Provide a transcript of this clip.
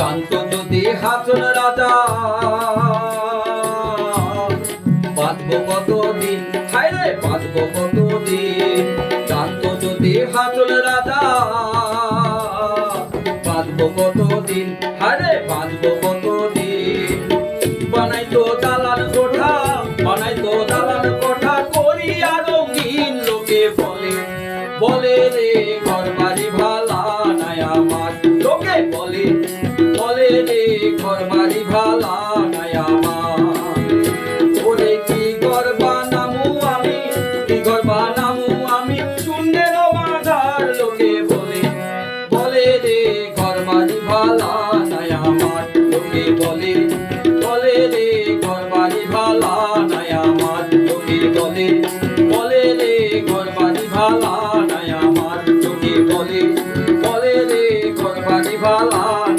জানতো যদি হাসন রাজা বাঁচবো কতদিন, হায় রে বাঁচবো কতদিন। জানতো যদি হাসন রাজা বাঁচবো কতদিন, হায় রে বাঁচবো কতদিন। বানাইতো দালান কোঠা, বানাইতো দালান কোঠা করিয়া রঙিন, লোকে বলে বলে রে ঘর বাড়ি ভালা নাই আমার। লোকে বলে বলে রে ঘর বাড়ি ভালা নাই আমার। ওরে কি ঘর বানামু আমি, কি ঘর বানামু আমি শূন্যের মাঝার। লোকে বলে বলে রে ঘর বাড়ি ভালা